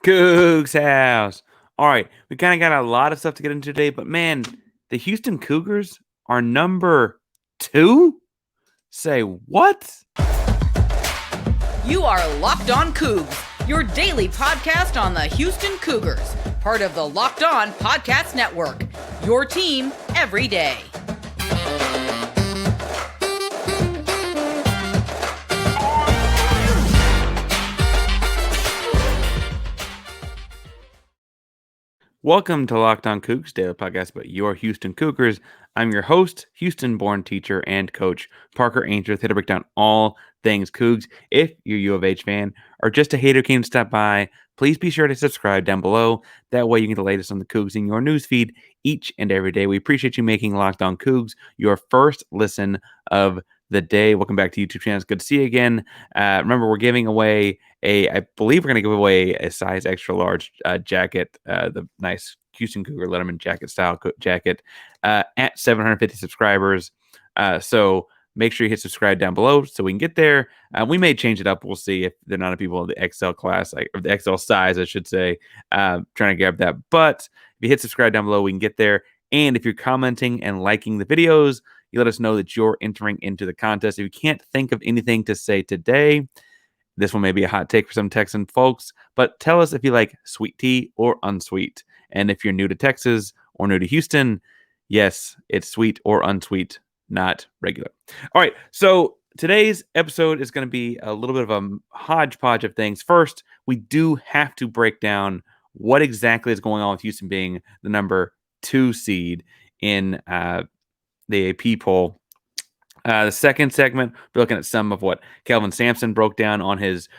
Coogs House. All right, we kind of got a lot of stuff to get into today, but man, the Houston Cougars are number 2? Say what? You are Locked On Cougs, your daily podcast on the Houston Cougars, part of the Locked On Podcast Network, your team every day. Welcome to Locked On Cougs, daily podcast about your Houston Cougars. I'm your host, Houston-born teacher and coach, Parker Ainsworth, here to break down all things Cougs. If you're a U of H fan or just a hater who came to stop by, please be sure to subscribe down below. That way you can get the latest on the Cougs in your newsfeed each and every day. We appreciate you making Locked On Cougs your first listen of the day. Welcome back to YouTube channel. It's good to see you again. Remember, we're giving away I believe we're going to give away a size extra large jacket, the nice Houston Cougar Letterman jacket style jacket at 750 subscribers. So make sure you hit subscribe down below so we can get there. We may change it up. We'll see if there are not people in the XL class, or the XL size, I should say, trying to grab that. But if you hit subscribe down below, we can get there. And if you're commenting and liking the videos, you let us know that you're entering into the contest. If you can't think of anything to say today, this one may be a hot take for some Texan folks, but tell us if you like sweet tea or unsweet. And if you're new to Texas or new to Houston, yes, it's sweet or unsweet, not regular. All right, so today's episode is going to be a little bit of a hodgepodge of things. First, we do have to break down what exactly is going on with Houston being the number 2 seed in the AP poll. The second segment, we're looking at some of what Kelvin Sampson broke down on his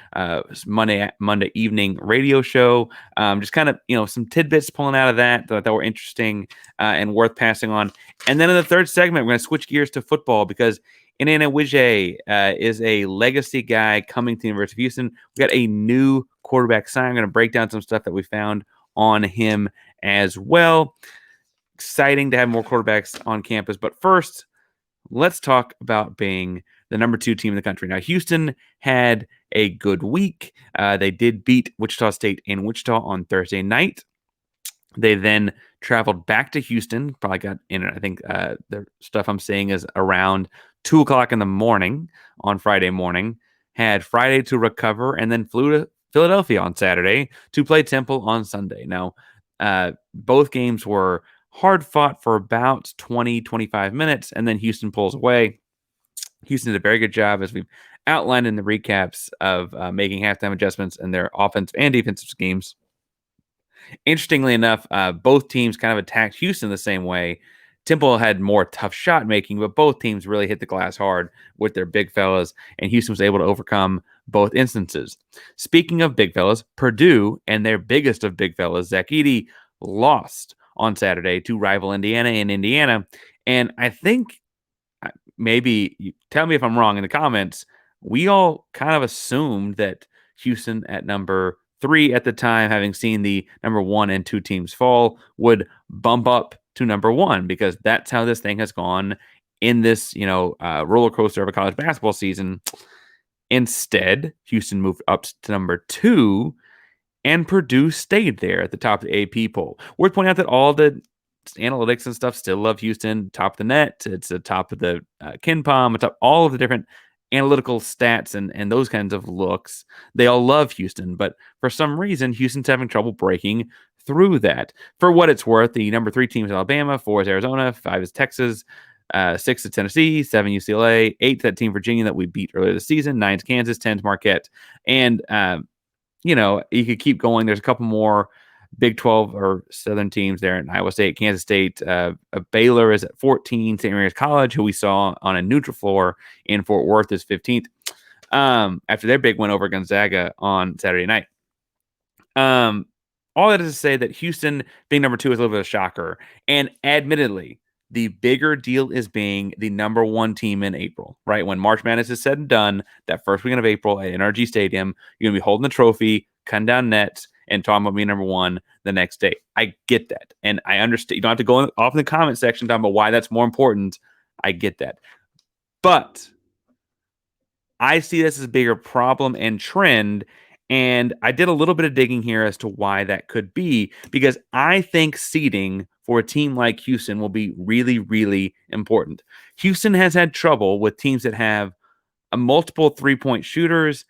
Monday evening radio show. Just kind of, some tidbits pulling out of that were interesting and worth passing on. And then in the third segment, we're going to switch gears to football because Indiana Wijay is a legacy guy coming to the University of Houston. We got a new quarterback sign. I'm going to break down some stuff that we found on him as well. Exciting to have more quarterbacks on campus. But first, let's talk about being the number 2 team in the country. Now, Houston had a good week. They did beat Wichita State in Wichita on Thursday night. They then traveled back to Houston, probably got in, I think the stuff I'm seeing is around 2 o'clock in the morning on Friday morning, had Friday to recover, and then flew to Philadelphia on Saturday to play Temple on Sunday. Now, both games were hard fought for about 20-25 minutes, and then Houston pulls away. Houston did a very good job, as we've outlined in the recaps, of making halftime adjustments in their offensive and defensive schemes. Interestingly enough, both teams kind of attacked Houston the same way. Temple had more tough shot making, but both teams really hit the glass hard with their big fellas, and Houston was able to overcome both instances. Speaking of big fellas, Purdue and their biggest of big fellas, Zach Edey, lost on Saturday to rival Indiana in Indiana. And I think, maybe you tell me if I'm wrong in the comments, we all kind of assumed that Houston at number 3 at the time, having seen the number 1 and 2 teams fall, would bump up to number 1, because that's how this thing has gone in this, roller coaster of a college basketball season. Instead, Houston moved up to number 2, and Purdue stayed there at the top of the AP poll. Worth pointing out that all the analytics and stuff still love Houston. Top of the net, it's the top of the KenPom, top all of the different analytical stats and those kinds of looks. They all love Houston, but for some reason, Houston's having trouble breaking through that. For what it's worth, the number 3 team is Alabama, 4 is Arizona, 5 is Texas, 6 is Tennessee, 7 UCLA, 8 to that team Virginia that we beat earlier this season, 9 is Kansas, 10 is Marquette, and you could keep going. There's a couple more Big 12 or Southern teams there in Iowa State, Kansas State. Baylor is at 14. St. Mary's College, who we saw on a neutral floor in Fort Worth, is 15th after their big win over Gonzaga on Saturday night. All that is to say that Houston being number 2 is a little bit of a shocker. And admittedly, the bigger deal is being the number 1 team in April, right? When March Madness is said and done, that first weekend of April at NRG Stadium, you're going to be holding the trophy, cutting down nets, and talking about being number 1 the next day. I get that. And I understand. You don't have to go off in the comment section talking about why that's more important. I get that. But I see this as a bigger problem and trend. And I did a little bit of digging here as to why that could be, because I think seeding for a team like Houston will be really, really important. Houston has had trouble with teams that have a multiple three-point shooters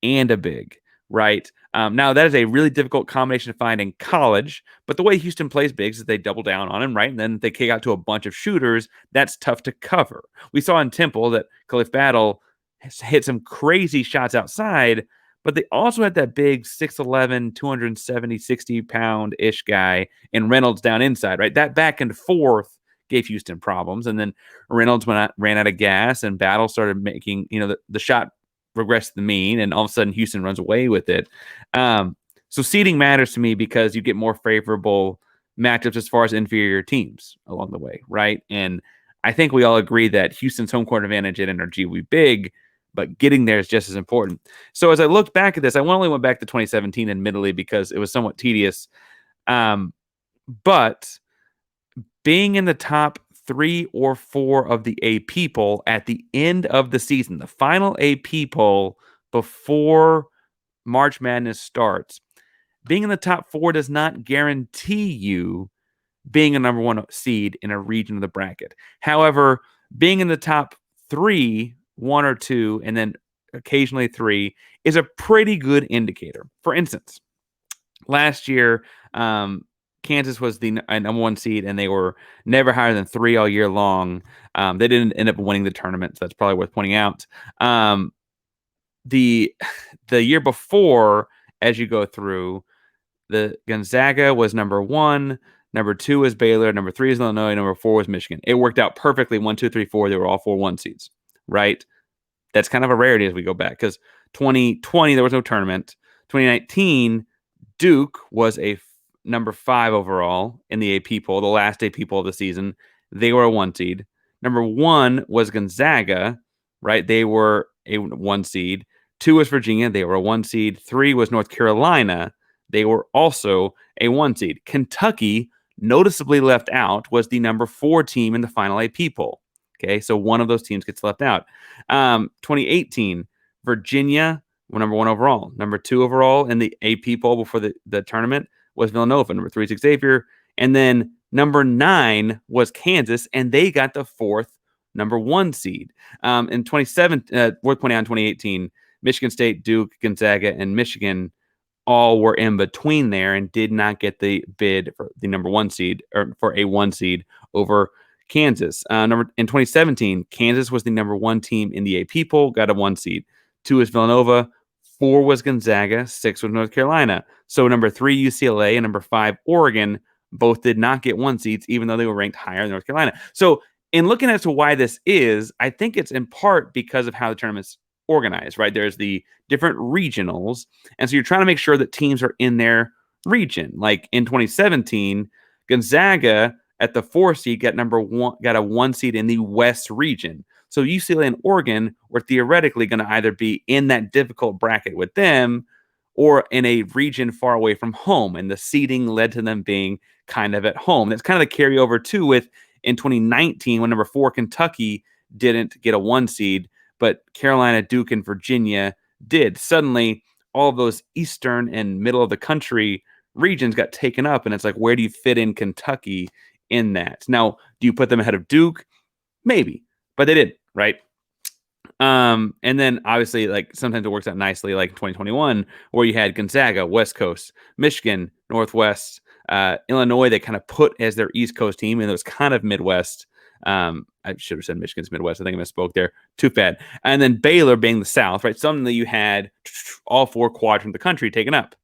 and a big, right? Now, that is a really difficult combination to find in college, but the way Houston plays bigs is they double down on him, right? And then they kick out to a bunch of shooters. That's tough to cover. We saw in Temple that Khalif Battle has hit some crazy shots outside, but they also had that big 6'11", 270, 60-pound-ish guy in Reynolds down inside, right? That back and forth gave Houston problems. And then Reynolds ran out of gas, and Battle started making, the shot regress to the mean, and all of a sudden Houston runs away with it. So seeding matters to me because you get more favorable matchups as far as inferior teams along the way, right? And I think we all agree that Houston's home court advantage at NRG will be big, but getting there is just as important. So as I looked back at this, I only went back to 2017, admittedly, because it was somewhat tedious. But being in the top 3 or 4 of the AP poll at the end of the season, the final AP poll before March Madness starts, being in the top 4 does not guarantee you being a number 1 seed in a region of the bracket. However, being in the top 3, 1 or 2, and then occasionally 3 is a pretty good indicator. For instance, last year, Kansas was the number 1 seed, and they were never higher than 3 all year long. They didn't end up winning the tournament, so that's probably worth pointing out. The year before, as you go through, the Gonzaga was number 1, number 2 was Baylor, number 3 is Illinois, number 4 was Michigan. It worked out perfectly. 1, 2, 3, 4. They were all 4 1 seeds, right? That's kind of a rarity as we go back, because 2020 there was no tournament. 2019, Duke was a number 5 overall in the AP poll, the last AP poll of the season. They were a 1 seed. Number 1 was Gonzaga, right? They were a 1 seed. 2 was Virginia. They were a 1 seed. 3 was North Carolina. They were also a 1 seed. Kentucky, noticeably left out, was the number 4 team in the final AP poll. Okay, so one of those teams gets left out. 2018, Virginia were number 1 overall. Number 2 overall in the AP poll before the tournament was Villanova. Number 3 is Xavier. And then number 9 was Kansas, and they got the 4th number 1 seed. In 2017, worth pointing out, in 2018, Michigan State, Duke, Gonzaga, and Michigan all were in between there and did not get the bid for the number 1 seed, or for a 1 seed over Kansas. In 2017, Kansas was the number 1 team in the AP poll, got a 1 seed. 2 is Villanova, 4 was Gonzaga, 6 was North Carolina. So number 3, UCLA, and number 5, Oregon, both did not get 1 seeds, even though they were ranked higher than North Carolina. So in looking as to why this is, I think it's in part because of how the tournament's organized, right? There's the different regionals, and so you're trying to make sure that teams are in their region. Like in 2017, Gonzaga at the 4 seed got a 1 seed in the West region. So UCLA and Oregon were theoretically going to either be in that difficult bracket with them or in a region far away from home, and the seeding led to them being kind of at home. That's kind of the carryover too with in 2019 when number 4 Kentucky didn't get a 1 seed, but Carolina, Duke, and Virginia did. Suddenly, all of those eastern and middle of the country regions got taken up, and it's like, where do you fit in Kentucky in that? Now, do you put them ahead of Duke? Maybe, but they did, right? And then obviously, like, sometimes it works out nicely, like 2021, where you had Gonzaga, West Coast, Michigan, Northwest, Illinois, they kind of put as their East Coast team, and it was kind of Midwest. I should have said Michigan's Midwest. I think I misspoke there. Too bad. And then Baylor being the South, right? Suddenly you had all 4 quadrants of the country taken up.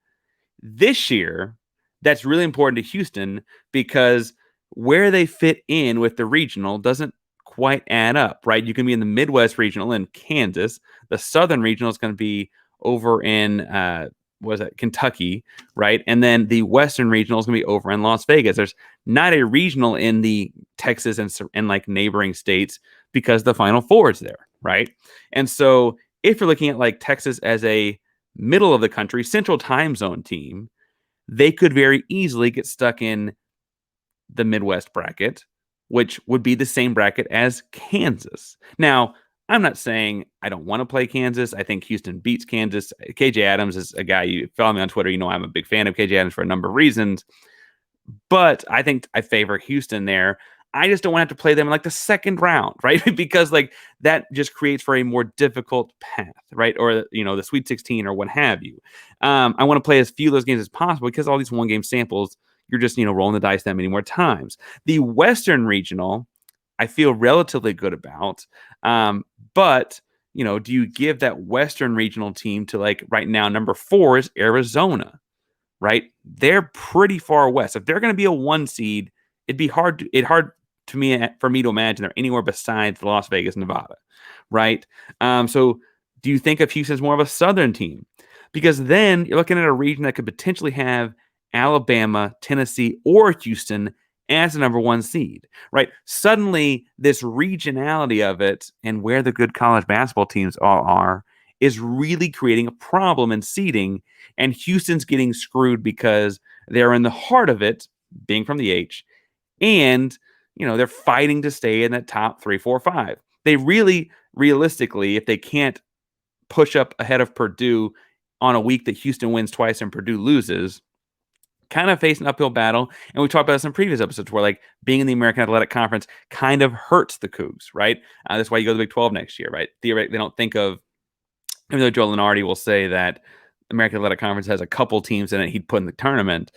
This year, that's really important to Houston because where they fit in with the regional doesn't quite add up, right? You can be in the Midwest regional in Kansas. The Southern regional is going to be over in Kentucky, right? And then the Western regional is going to be over in Las Vegas. There's not a regional in the Texas and like neighboring states because the Final Four is there, right? And so if you're looking at like Texas as a middle of the country, central time zone team, they could very easily get stuck in the Midwest bracket, which would be the same bracket as Kansas. Now, I'm not saying I don't want to play Kansas. I think Houston beats Kansas. KJ Adams is a guy, you follow me on Twitter, I'm a big fan of KJ Adams for a number of reasons. But I think I favor Houston there. I just don't want to have to play them in like the second round, right? Because like that just creates for a more difficult path, right? Or the Sweet 16 or what have you. I want to play as few of those games as possible because all these one game samples, you're just rolling the dice that many more times. The Western Regional, I feel relatively good about, but do you give that Western Regional team to like right now? Number 4 is Arizona, right? They're pretty far west. If they're going to be a 1 seed, it'd be hard to me for me to imagine they're anywhere besides Las Vegas, Nevada, right? So do you think of Houston as more of a southern team? Because then you're looking at a region that could potentially have Alabama, Tennessee, or Houston as the number 1 seed, right? Suddenly, this regionality of it and where the good college basketball teams all are is really creating a problem in seeding, and Houston's getting screwed because they're in the heart of it, being from the H, and they're fighting to stay in that top 3, 4, 5. They really, realistically, if they can't push up ahead of Purdue on a week that Houston wins twice and Purdue loses, kind of face an uphill battle. And we talked about this in previous episodes where like being in the American Athletic Conference kind of hurts the Cougs, right? That's why you go to the Big 12 next year, right? Theoretically, they don't think of, even though Joe Lenardi will say that the American Athletic Conference has a couple teams in it he'd put in the tournament,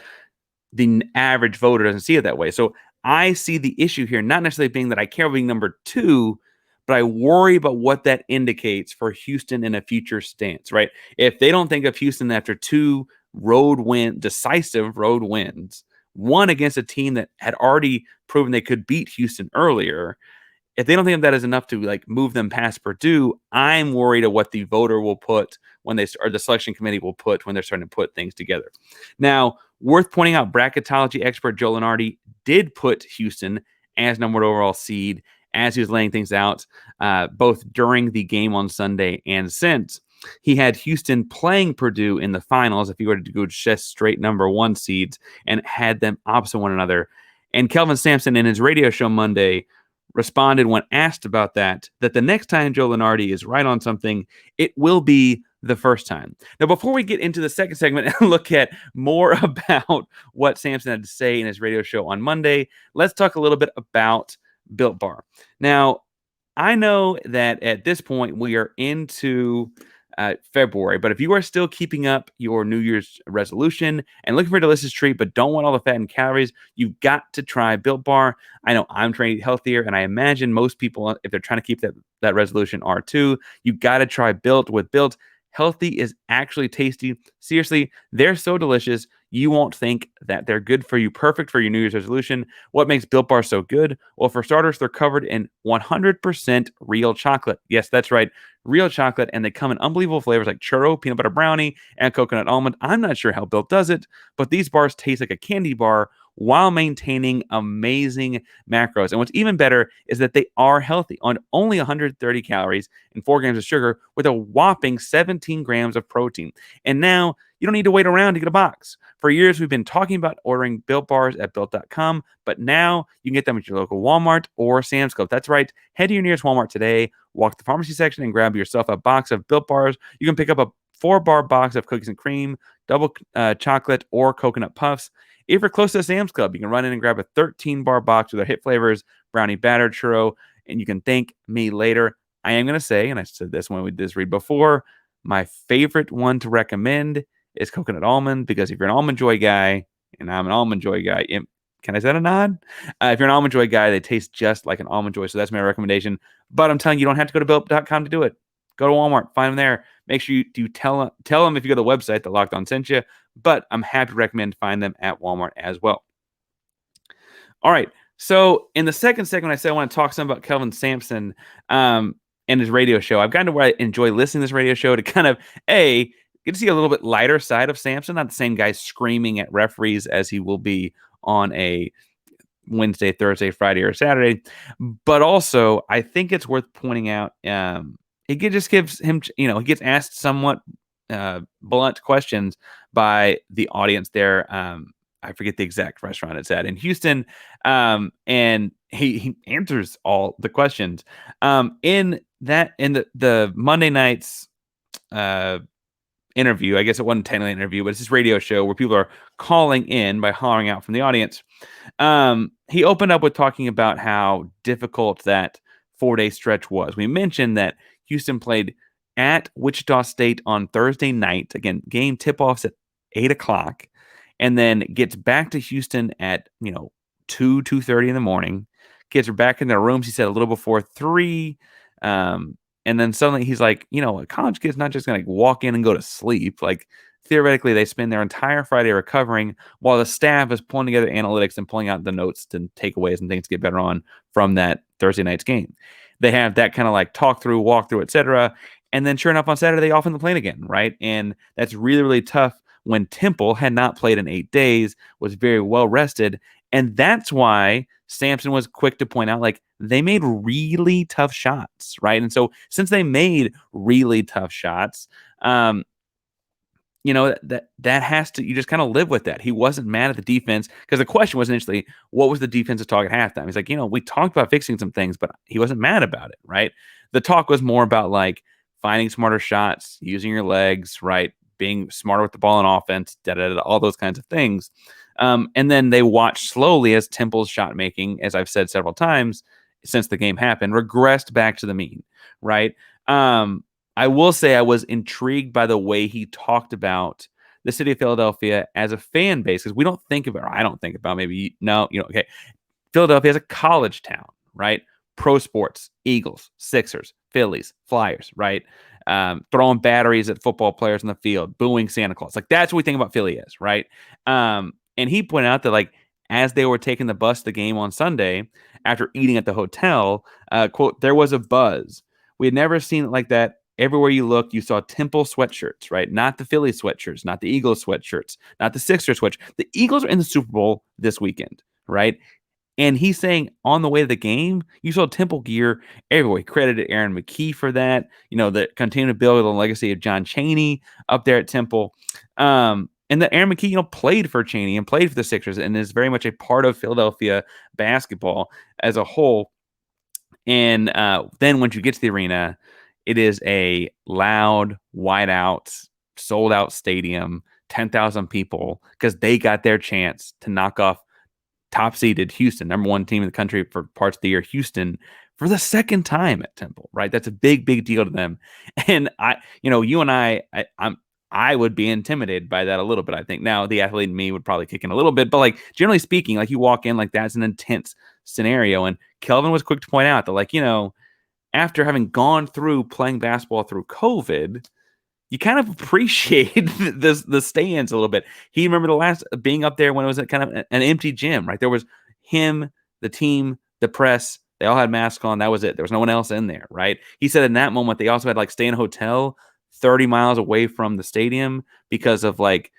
the average voter doesn't see it that way. So I see the issue here, not necessarily being that I care about being number 2, but I worry about what that indicates for Houston in a future stance, right? If they don't think of Houston after 2 decisive road wins, one against a team that had already proven they could beat Houston earlier, if they don't think of that as enough to like move them past Purdue, I'm worried of what the voter will put when or the selection committee will put when they're starting to put things together. Now, worth pointing out, bracketology expert Joe Lenardi did put Houston as number 1 overall seed as he was laying things out, both during the game on Sunday and since. He had Houston playing Purdue in the finals if he were to go just straight number 1 seeds and had them opposite one another. And Kelvin Sampson in his radio show Monday responded when asked about that the next time Joe Lenardi is right on something, it will be the first time. Now, before we get into the second segment and look at more about what Sampson had to say in his radio show on Monday, let's talk a little bit about Built Bar. Now, I know that at this point we are into February, but if you are still keeping up your New Year's resolution and looking for a delicious treat but don't want all the fat and calories, you've got to try Built Bar. I know I'm trying to eat healthier, and I imagine most people, if they're trying to keep that resolution, are too. You've got to try Built. With Built, healthy is actually tasty. Seriously, they're so delicious, you won't think that they're good for you, perfect for your New Year's resolution. What makes Built Bar so good? Well, for starters, they're covered in 100% real chocolate. Yes, that's right, real chocolate, and they come in unbelievable flavors like churro, peanut butter brownie, and coconut almond. I'm not sure how Built does it, but these bars taste like a candy bar while maintaining amazing macros. And what's even better is that they are healthy, on only 130 calories and 4 grams of sugar with a whopping 17 grams of protein. And now you don't need to wait around to get a box. For years, we've been talking about ordering Built Bars at Built.com, but now you can get them at your local Walmart or Sam's Club. That's right. Head to your nearest Walmart today, walk to the pharmacy section, and grab yourself a box of Built Bars. You can pick up a 4-bar box of cookies and cream, double chocolate, or coconut puffs. If you're close to Sam's Club, you can run in and grab a 13-bar box with their hit flavors, brownie batter, churro, and you can thank me later. I am going to say, and I said this when we did this read before, my favorite one to recommend is coconut almond, because if you're an Almond Joy guy, and I'm an Almond Joy guy, can I say a nod? If you're an Almond Joy guy, they taste just like an Almond Joy, so that's my recommendation. But I'm telling you, you don't have to go to Built.com to do it. Go to Walmart, find them there. Make sure you tell them if you go to the website that Locked On sent you, but I'm happy to recommend find them at Walmart as well. All right, so in the second segment, I said I want to talk some about Kelvin Sampson and his radio show. I've gotten to where I enjoy listening to this radio show to kind of, get to see a little bit lighter side of Sampson, not the same guy screaming at referees as he will be on a Wednesday, Thursday, Friday, or Saturday. But also, I think it's worth pointing out, it just gives him, he gets asked somewhat blunt questions by the audience there. I forget the exact restaurant it's at in Houston. And he answers all the questions. In the Monday night's interview, I guess it wasn't technically an interview, but it's this radio show where people are calling in by hollering out from the audience. He opened up with talking about how difficult that 4-day stretch was. We mentioned that Houston played at Wichita State on Thursday night. Again, game tip-offs at 8 o'clock, and then gets back to Houston at 2:30 in the morning. Kids are back in their rooms, he said, a little before 3. And then suddenly he's like, a college kid's not just going to walk in and go to sleep. Like, theoretically, they spend their entire Friday recovering while the staff is pulling together analytics and pulling out the notes and takeaways and things to get better on from that Thursday night's game. They have that kind of like talk through, walk through, etc. And then sure enough, on Saturday, they off in the plane again, right? And that's really, really tough when Temple had not played in 8 days, was very well rested. And that's why Sampson was quick to point out, like, they made really tough shots, right? And so since they made really tough shots, that has to, you just kind of live with that. He wasn't mad at the defense, because the question was initially, what was the defensive talk at halftime? He's like, we talked about fixing some things, but he wasn't mad about it, right? The talk was more about like finding smarter shots, using your legs, right? Being smarter with the ball on offense, all those kinds of things. And then they watched slowly as Temple's shot making, as I've said several times since the game happened, regressed back to the mean, right? I will say I was intrigued by the way he talked about the city of Philadelphia as a fan base, because we don't think of it, or I don't think about, okay. Philadelphia is a college town, right? Pro sports, Eagles, Sixers, Phillies, Flyers, right? Throwing batteries at football players in the field, booing Santa Claus. Like, that's what we think about Philly as, right? And he pointed out that, like, as they were taking the bus to the game on Sunday, after eating at the hotel, quote, there was a buzz. We had never seen it like that. Everywhere you looked, you saw Temple sweatshirts, right? Not the Philly sweatshirts, not the Eagles sweatshirts, not the Sixers sweatshirts. The Eagles are in the Super Bowl this weekend, right? And he's saying on the way to the game, you saw Temple gear everywhere. He credited Aaron McKee for that, that continue to build the legacy of John Chaney up there at Temple. And that Aaron McKee, played for Chaney and played for the Sixers and is very much a part of Philadelphia basketball as a whole. And then once you get to the arena, it is a loud, wide out, sold out stadium, 10,000 people, because they got their chance to knock off top-seeded Houston, number 1 team in the country for parts of the year, Houston, for the second time at Temple, right? That's a big, big deal to them. And you and I would be intimidated by that a little bit, I think. Now, the athlete in me would probably kick in a little bit, but like, generally speaking, like, you walk in, like, that's an intense scenario. And Kelvin was quick to point out that, like, after having gone through playing basketball through COVID, you kind of appreciate the stands a little bit. He remembered the last being up there when it was kind of an empty gym, right? There was him, the team, the press. They all had masks on. That was it. There was no one else in there, right? He said in that moment, they also had like stay in a hotel 30 miles away from the stadium because of like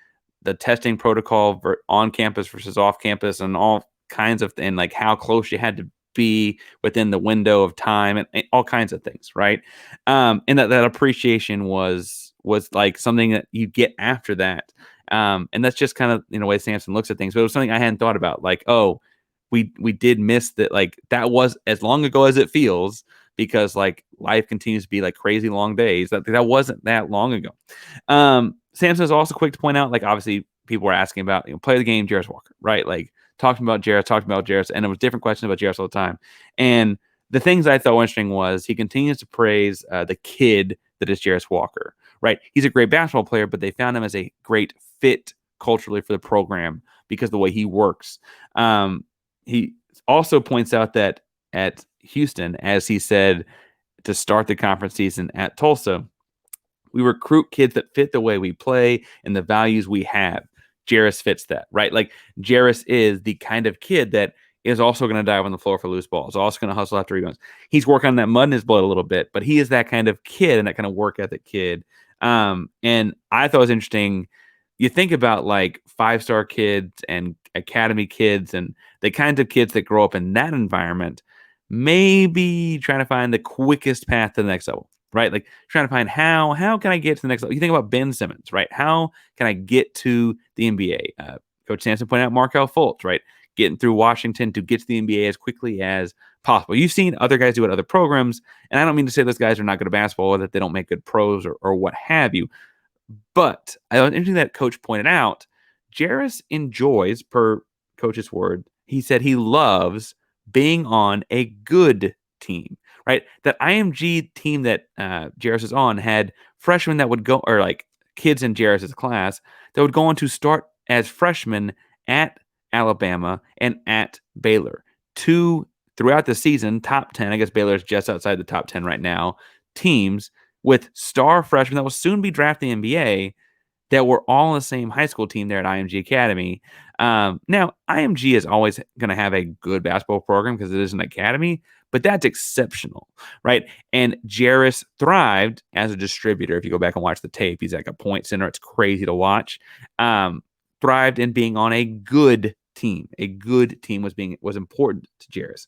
the testing protocol on campus versus off campus and all kinds of, and like how close you had to be within the window of time and all kinds of things, right? And that appreciation was like something that you get after that. And that's just kind of, in a way, Sampson looks at things, but it was something I hadn't thought about. Like, oh, we did miss that. Like, that was as long ago as it feels, because like life continues to be like crazy long days. That wasn't that long ago. Sampson is also quick to point out, like, obviously people were asking about, play of the game, Jarace Walker, right? Like, talking about Jarace, and it was different questions about Jarace all the time. And the things I thought were interesting was he continues to praise the kid that is Jarace Walker, right? He's a great basketball player, but they found him as a great fit culturally for the program because of the way he works. He also points out that at Houston, as he said to start the conference season at Tulsa, we recruit kids that fit the way we play and the values we have. Jarace fits that, right? Like, Jarace is the kind of kid that is also going to dive on the floor for loose balls, also going to hustle after rebounds. He's working on that mud in his blood a little bit, but he is that kind of kid and that kind of work ethic kid. And I thought it was interesting. You think about like 5-star kids and academy kids and the kinds of kids that grow up in that environment, maybe trying to find the quickest path to the next level, right? Like, trying to find how can I get to the next level? You think about Ben Simmons, right? How can I get to the NBA? Coach Sampson pointed out Markelle Fultz, right? Getting through Washington to get to the NBA as quickly as possible. You've seen other guys do it at other programs, and I don't mean to say those guys are not good at basketball or that they don't make good pros or what have you. But I was interesting that Coach pointed out Jarris enjoys, per Coach's word, he said he loves being on a good team, right? That IMG team that Jarris is on had freshmen that would go, or like kids in Jarris's class that would go on to start as freshmen at Alabama and at Baylor. Two throughout the season, top 10, I guess Baylor's just outside the top 10 right now, teams with star freshmen that will soon be drafting the NBA that were all on the same high school team there at IMG Academy. Now, IMG is always going to have a good basketball program because it is an academy, but that's exceptional, right? And Jarris thrived as a distributor. If you go back and watch the tape, he's like a point center. It's crazy to watch. Thrived in being on a good team. A good team was important to Jarris.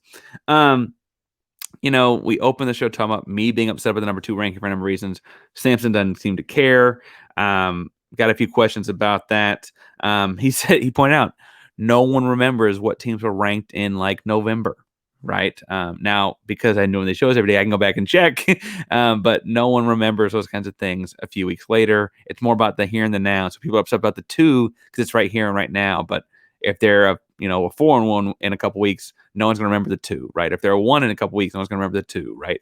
We opened the show talking about me being upset with the number 2 ranking for a number of reasons. Sampson doesn't seem to care. Got a few questions about that. He pointed out no one remembers what teams were ranked in like November, right? Now, because I know when they show us every day, I can go back and check, but no one remembers those kinds of things a few weeks later. It's more about the here and the now. So people are upset about the 2 because it's right here and right now. But if they're a 4-1 in a couple weeks, no one's going to remember the 2, right? If they're a 1 in a couple weeks, no one's going to remember the 2, right?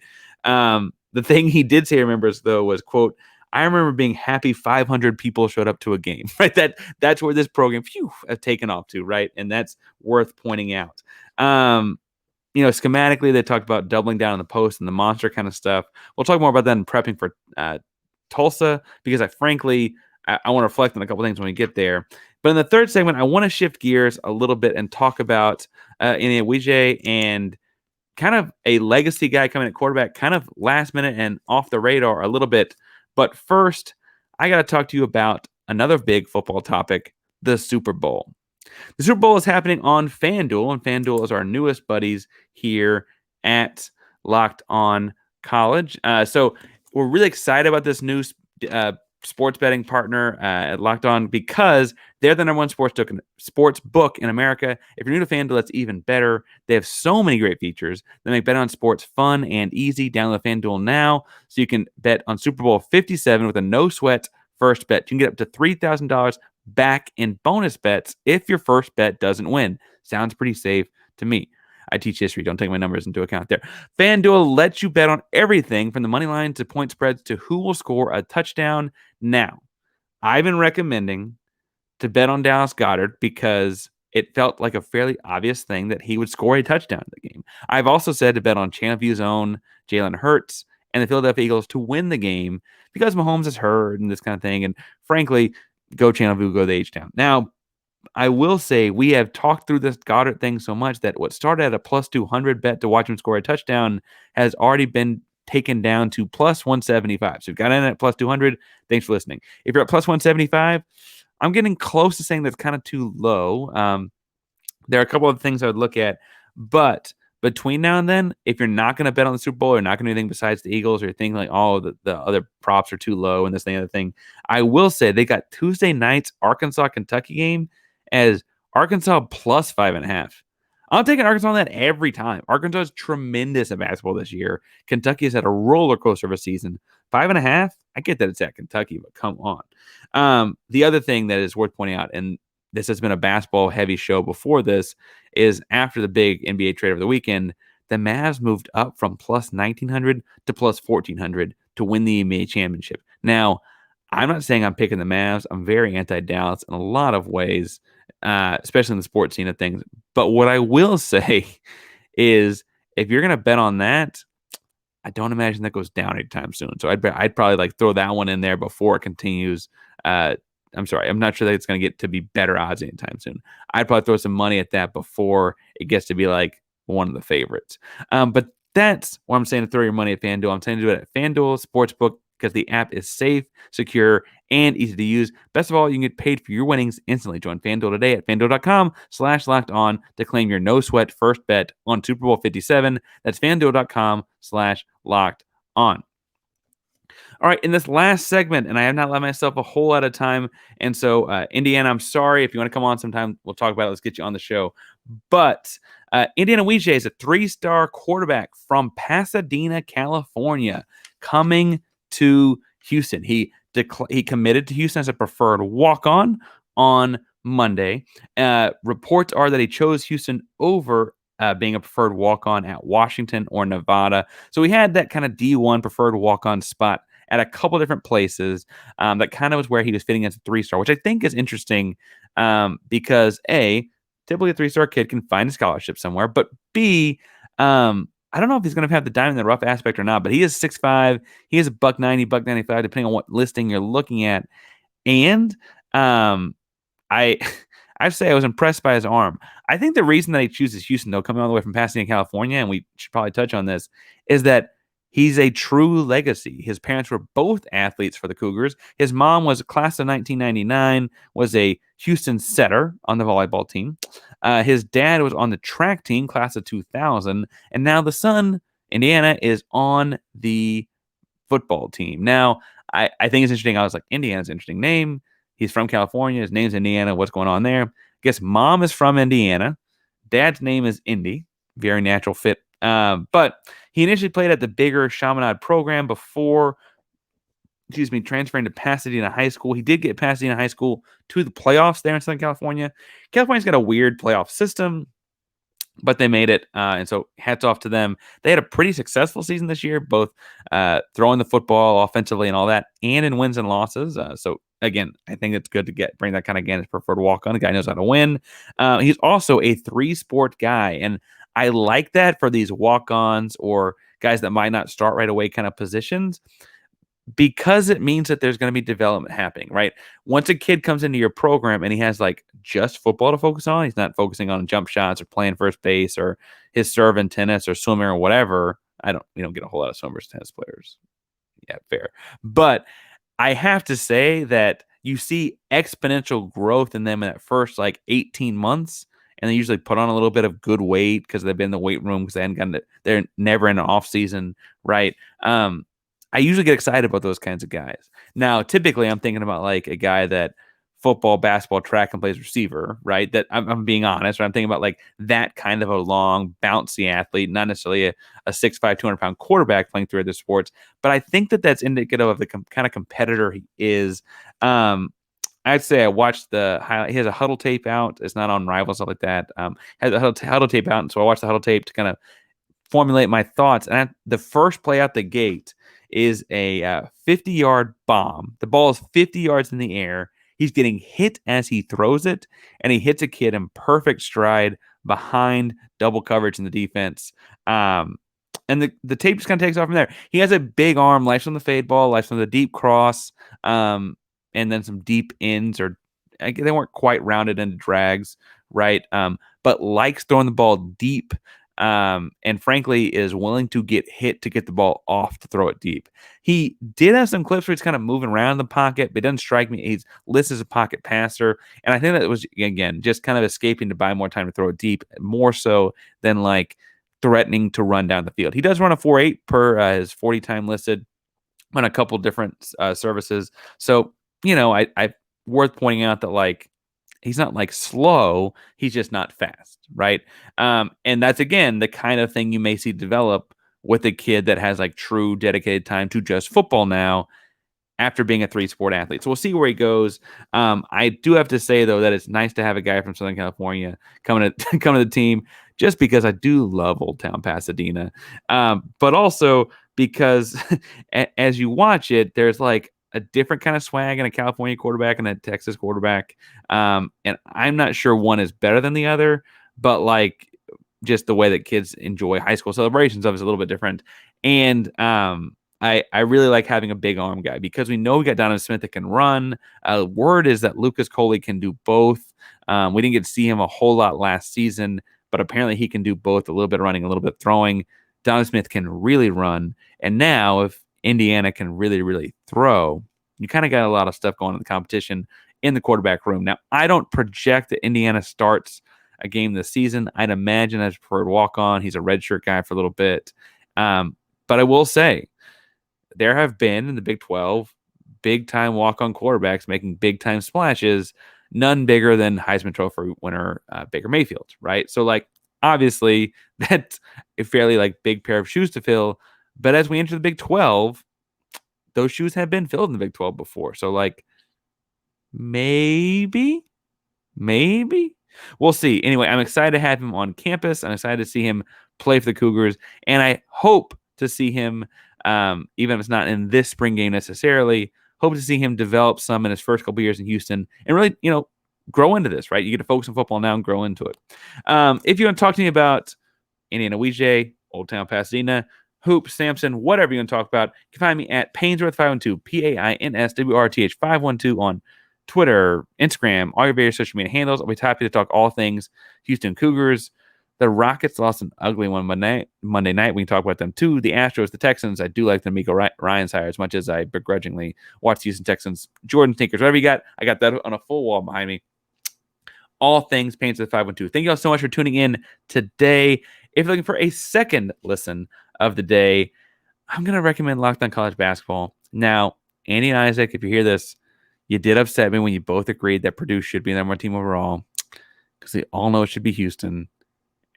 The thing he did say he remembers, though, was, quote, I remember being happy 500 people showed up to a game, right? That's where this program has taken off to, right? And that's worth pointing out. Schematically, they talked about doubling down on the post and the monster kind of stuff. We'll talk more about that in prepping for Tulsa because I want to reflect on a couple things when we get there. But in the third segment, I want to shift gears a little bit and talk about Indiana Wijay and kind of a legacy guy coming at quarterback, kind of last minute and off the radar a little bit. But first, I got to talk to you about another big football topic, the Super Bowl. The Super Bowl is happening on FanDuel, and FanDuel is our newest buddies here at Locked On College. So we're really excited about this new sports betting partner at Locked On because they're the number one sports book in America. If you're new to FanDuel, that's even better. They have so many great features that make betting on sports fun and easy. Download FanDuel now so you can bet on Super Bowl 57 with a no-sweat first bet. You can get up to $3,000 back in bonus bets if your first bet doesn't win. Sounds pretty safe to me. I teach history. Don't take my numbers into account there. FanDuel lets you bet on everything from the money line to point spreads to who will score a touchdown. Now, I've been recommending to bet on Dallas Goedert because it felt like a fairly obvious thing that he would score a touchdown in the game. I've also said to bet on Channelview's own Jalen Hurts and the Philadelphia Eagles to win the game because Mahomes is hurt and this kind of thing. And frankly, go Channelview, go the H-Town. Now, I will say we have talked through this Goddard thing so much that what started at a plus 200 bet to watch him score a touchdown has already been taken down to plus 175. So you've got in at plus 200. Thanks for listening. If you're at plus 175, I'm getting close to saying that's kind of too low. There are a couple of things I would look at, but between now and then, if you're not going to bet on the Super Bowl or not going to do anything besides the Eagles or thinking like, oh, the other props are too low and this and the other thing, I will say they got Tuesday night's Arkansas-Kentucky game as Arkansas plus 5.5. I'm taking Arkansas on that every time. Arkansas is tremendous at basketball this year. Kentucky has had a roller coaster of a season. 5.5, I get that it's at Kentucky, but come on. The other thing that is worth pointing out, and this has been a basketball-heavy show before this, is after the big NBA trade over the weekend, the Mavs moved up from plus 1,900 to plus 1,400 to win the NBA championship. Now, I'm not saying I'm picking the Mavs. I'm very anti-Dallas in a lot of ways, especially in the sports scene of things. But what I will say is if you're going to bet on that, I don't imagine that goes down anytime soon. So I'd probably like throw that one in there before it continues. I'm sorry. I'm not sure that it's going to get to be better odds anytime soon. I'd probably throw some money at that before it gets to be like one of the favorites. But that's what I'm saying to throw your money at FanDuel. I'm saying to do it at FanDuel Sportsbook because the app is safe, secure, and easy to use. Best of all, you can get paid for your winnings instantly. Join FanDuel today at FanDuel.com/lockedon to claim your no-sweat first bet on Super Bowl 57. That's FanDuel.com/lockedon. All right, in this last segment, and I have not left myself a whole lot of time, and so Indiana, I'm sorry if you want to come on sometime, we'll talk about it. Let's get you on the show. But Indiana Wijay is a 3-star quarterback from Pasadena, California, coming to Houston. He committed to Houston as a preferred walk-on Monday. Reports are that he chose Houston over being a preferred walk-on at Washington or Nevada. So he had that kind of D1 preferred walk-on spot at a couple different places. That kind of was where he was fitting as a 3-star, which I think is interesting because A, typically a 3-star kid can find a scholarship somewhere, but B, I don't know if he's going to have the diamond in the rough aspect or not, but he is 6'5". He is a $190, $195, depending on what listing you're looking at. And I I say I was impressed by his arm. I think the reason that he chooses Houston, though, coming all the way from Pasadena, California, and we should probably touch on this, is that he's a true legacy. His parents were both athletes for the Cougars. His mom was a class of 1999, was a Houston setter on the volleyball team. His dad was on the track team, class of 2000, and now the son, Indiana, is on the football team. Now, I think it's interesting. I was like, Indiana's an interesting name. He's from California. His name's Indiana. What's going on there? I guess mom is from Indiana. Dad's name is Indy. Very natural fit. But he initially played at the bigger Chaminade program before, transferring to Pasadena High School. He did get Pasadena High School to the playoffs there in Southern California. California's got a weird playoff system, but they made it, and so hats off to them. They had a pretty successful season this year, both throwing the football offensively and all that, and in wins and losses. So again, I think it's good to bring that kind of again as preferred walk on. The guy knows how to win. He's also a 3-sport guy, and I like that for these walk-ons or guys that might not start right away kind of positions, because it means that there's going to be development happening, right? Once a kid comes into your program and he has like just football to focus on, he's not focusing on jump shots or playing first base or his serve in tennis or swimming or whatever. We don't get a whole lot of swimmers, tennis players. Yeah, fair. But I have to say that you see exponential growth in them in that first like 18 months. And they usually put on a little bit of good weight because they've been in the weight room because they hadn't gotten they're never in an off season, right? I usually get excited about those kinds of guys. Now, typically, I'm thinking about like a guy that football, basketball, track and plays receiver, right? That I'm being honest, right? I'm thinking about like that kind of a long, bouncy athlete, not necessarily a 6'5", 200-pound quarterback playing through other sports. But I think that that's indicative of the kind of competitor he is. I'd say I watched the highlight. He has a huddle tape out. It's not on Rivals, stuff like that. Has a huddle tape out, and so I watched the huddle tape to kind of formulate my thoughts. And the first play out the gate is a 50-yard bomb. The ball is 50 yards in the air. He's getting hit as he throws it, and he hits a kid in perfect stride behind double coverage in the defense. And the tape just kind of takes off from there. He has a big arm, likes on the fade ball, likes on the deep cross, and then some deep ins, or they weren't quite rounded into drags, right? But likes throwing the ball deep. And frankly is willing to get hit to get the ball off to throw it deep. He did have some clips where he's kind of moving around in the pocket, but it doesn't strike me. He's listed as a pocket passer. And I think that it was, again, just kind of escaping to buy more time to throw it deep, more so than like threatening to run down the field. He does run a 4.8 per his 40 time listed on a couple different services. So, I worth pointing out that like, he's not like slow. He's just not fast, right? And that's, again, the kind of thing you may see develop with a kid that has like true dedicated time to just football now after being a 3-sport athlete. So we'll see where he goes. I do have to say, though, that it's nice to have a guy from Southern California coming to the team, just because I do love Old Town Pasadena. But also because as you watch it, there's like a different kind of swag in a California quarterback and a Texas quarterback. And I'm not sure one is better than the other, but like just the way that kids enjoy high school celebrations of is a little bit different. And I really like having a big arm guy because we know we got Donovan Smith that can run. Word is that Lucas Coley can do both. We didn't get to see him a whole lot last season, but apparently he can do both, a little bit running, a little bit throwing. Donovan Smith can really run. And now if Indiana can really, really throw, you kind of got a lot of stuff going in the competition in the quarterback room. Now, I don't project that Indiana starts a game this season. I'd imagine as preferred walk-on. He's a redshirt guy for a little bit. But I will say, there have been in the Big 12 big-time walk-on quarterbacks making big-time splashes, none bigger than Heisman Trophy winner Baker Mayfield, right? So, like, obviously, that's a fairly, like, big pair of shoes to fill. But as we enter the Big 12, those shoes have been filled in the Big 12 before. So, like, maybe we'll see. Anyway, I'm excited to have him on campus. I'm excited to see him play for the Cougars, and I hope to see him, even if it's not in this spring game necessarily, hope to see him develop some in his first couple years in Houston and really, grow into this, right? You get to focus on football now and grow into it. If you want to talk to me about Indiana Wijay, Old Town Pasadena, Hoop, Sampson, whatever you want to talk about, you can find me at Painsworth512, Painswrth 512 on Twitter, Instagram, all your various social media handles. I'll be happy to talk all things Houston Cougars. The Rockets lost an ugly one Monday night. We can talk about them too. The Astros, the Texans. I do like the Miko Ryans hire as much as I begrudgingly watch the Houston Texans. Jordan Tinkers, whatever you got, I got that on a full wall behind me. All things Paints with 512. Thank you all so much for tuning in today. If you're looking for a second listen of the day, I'm going to recommend Locked On College Basketball. Now, Andy and Isaac, if you hear this, you did upset me when you both agreed that Purdue should be the number one team overall because we all know it should be Houston.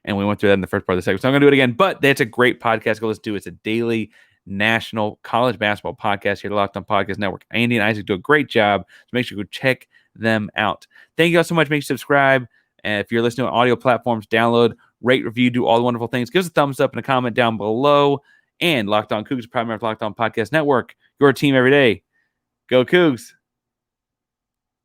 And we went through that in the first part of the segment. So I'm going to do it again. But that's a great podcast. Go listen to it. It's a daily national college basketball podcast here at Locked On Podcast Network. Andy and Isaac do a great job. So make sure you go check them out. Thank you all so much. Make sure you subscribe. And if you're listening on audio platforms, download, rate, review, do all the wonderful things. Give us a thumbs up and a comment down below. And Locked On Cougs, primary Locked On Podcast Network. Your team every day. Go Cougs.